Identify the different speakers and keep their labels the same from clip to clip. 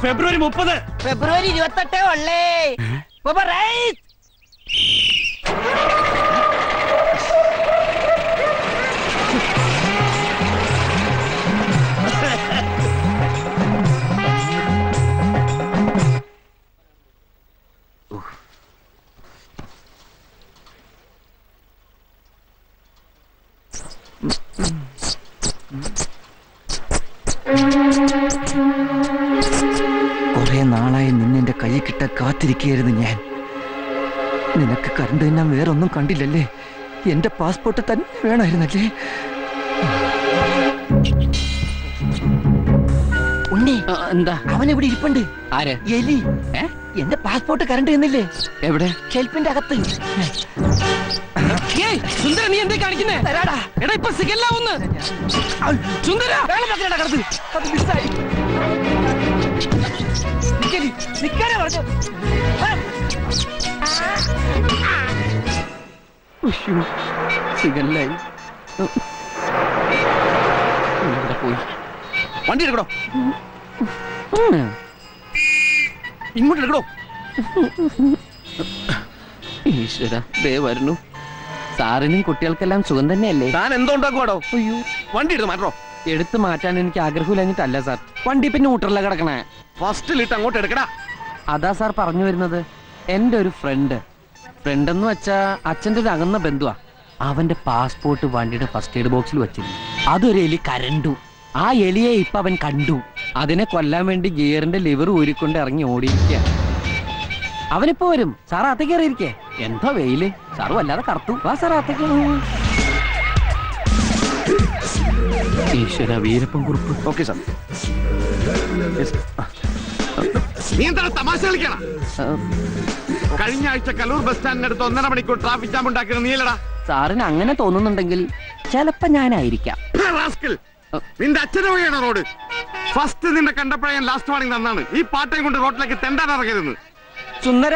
Speaker 1: ഫെബ്രുവരി 30.
Speaker 2: ഫെബ്രുവരി 28 ഉള്ളേ.
Speaker 3: കുറെ നാളായി നിന്നെ കൈ കിട്ട കാത്തിരിക്കുകയായിരുന്നു ഞാൻ. നിനക്ക് കണ്ടു ഞാൻ വേറൊന്നും കണ്ടില്ലല്ലേ? എന്റെ പാസ്പോർട്ട് തന്നെ വേണമായിരുന്നല്ലേ? ഉണ്ണി,
Speaker 2: എന്താ
Speaker 3: അവനെവിടെ ഇരിപ്പുണ്ട്.
Speaker 2: ആര്?
Speaker 3: എലി. എന്റെ പാസ്പോർട്ട് കറണ്ട് എന്നില്ലേ?
Speaker 2: എവിടെ?
Speaker 3: ഷെൽഫിന്റെ അകത്ത്.
Speaker 2: സുന്ദര, നീ എന്തേ കാണിക്കുന്നേ?
Speaker 3: തരാടാ.
Speaker 2: എടാ, ഇപ്പൊ സിഗല്ലാവുന്ന്. സുന്ദര,
Speaker 3: അത് മിസ്സായി. നിക്കാനേ പറഞ്ഞു.
Speaker 2: സിഗല്ലായി. ഇവിടെ പോയി.
Speaker 1: വണ്ടി എടുക്കണോ? ഇങ്ങോട്ട് എടുക്കണോ?
Speaker 2: ഈശ്വര, ദേ വരുന്നു. സാറിനും കുട്ടികൾക്കെല്ലാം സുഖം തന്നെയല്ലേ?
Speaker 1: താൻ എന്തോ ഉണ്ടാക്കുവാടോ?
Speaker 2: അയ്യോ,
Speaker 1: വണ്ടി എടുത്ത് മാറ്റോ?
Speaker 2: എടുത്തു മാറ്റാൻ എനിക്ക് ആഗ്രഹമില്ലഞ്ഞിട്ടല്ല സാർ. വണ്ടി പിന്നെ ഊട്ടറില കിടക്കണേ.
Speaker 1: ഫസ്റ്റിലിട്ട് അങ്ങോട്ട് എടുക്കടാ.
Speaker 2: അതാ സാർ പറഞ്ഞു വരുന്നത്. എന്റെ ഒരു ഫ്രണ്ട് എന്ന് വെച്ചാ അച്ഛൻ്റെ ഒരു അകന്ന ബന്ധുവാ. അവന്റെ പാസ്പോർട്ട് വണ്ടിയുടെ ഫസ്റ്റ് എയ്ഡ് ബോക്സിൽ വെച്ചിരുന്നു. അതൊരു എലി കരണ്ടു. ആ എലിയെ ഇപ്പൊ അവൻ കണ്ടു. അതിനെ കൊല്ലാൻ വേണ്ടി ഗിയറിന്റെ ലിവർ ഊരിക്കൊണ്ട് ഇറങ്ങി ഓടിയിരിക്കുക. അവനിപ്പോ വരും. സാർ അകത്തേക്ക് കയറിയിരിക്കേ. എന്താ വെയില്. സാറ് വല്ലാതെ കറുത്തു. വാ സാർ അകത്തേക്ക്. ഈശ്വര, വീരപ്പൻ കുറിപ്പ്.
Speaker 1: Okay sir. നീ എന്താ തമാശ കളിക്കണം? കഴിഞ്ഞ ആഴ്ച കലൂർ ബസ് സ്റ്റാൻഡിനടുത്ത് 1.5 മണിക്കൂർ ട്രാഫിക് ജാം ഉണ്ടാക്കിയത് നീലടാ.
Speaker 2: സാറിന് അങ്ങനെ തോന്നുന്നുണ്ടെങ്കിൽ ചിലപ്പോ ഞാനായിരിക്കാം.
Speaker 1: നിന്റെ അച്ഛനെ വഴിയാണ് റോഡ്. ഫസ്റ്റ് നിന്നെ കണ്ടപ്പോഴേ ഞാൻ ലാസ്റ്റ് വാണിംഗ് തന്നാണ്. ഈ പാട്ടയും കൊണ്ട് റോഡിലേക്ക് തെണ്ടാൻ ഇറങ്ങരുതെന്ന്.
Speaker 2: സുന്ദര,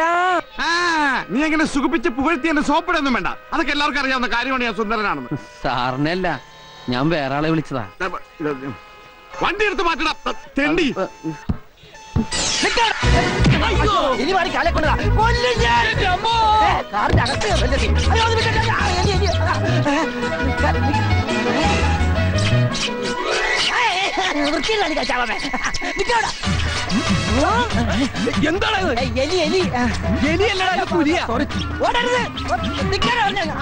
Speaker 1: നീ എങ്ങനെ സുഖിപ്പിച്ച് പുകഴ്ത്തി എന്നെ സോപ്പിടൊന്നും വേണ്ട. അതൊക്കെ എല്ലാവർക്കും അറിയാവുന്ന കാര്യമാണ് ഞാൻ സുന്ദരനാണെന്ന്.
Speaker 2: സാറിനല്ല, ഞാൻ വേറെ ആളെ വിളിച്ചതാ.
Speaker 1: വണ്ടി എടുത്ത് മാറ്റണം തെണ്ടി.
Speaker 3: എലി മാറി കാലെ കൊണ്ടതാ. കൊല്ലും ഞാൻ. കാറിന്റെ അകത്ത് കയറല്ലേ? അയ്യോ, അത് വിട്ടേ. എലി, എലി. വൃത്തിയിലാണ് കച്ചാവേ.
Speaker 2: എന്താണ്
Speaker 3: എലി, എലി.
Speaker 2: എലിയല്ലടാ, പുലിയ.
Speaker 3: ഓടരുത്. നിൽക്കാനാ പറഞ്ഞത്.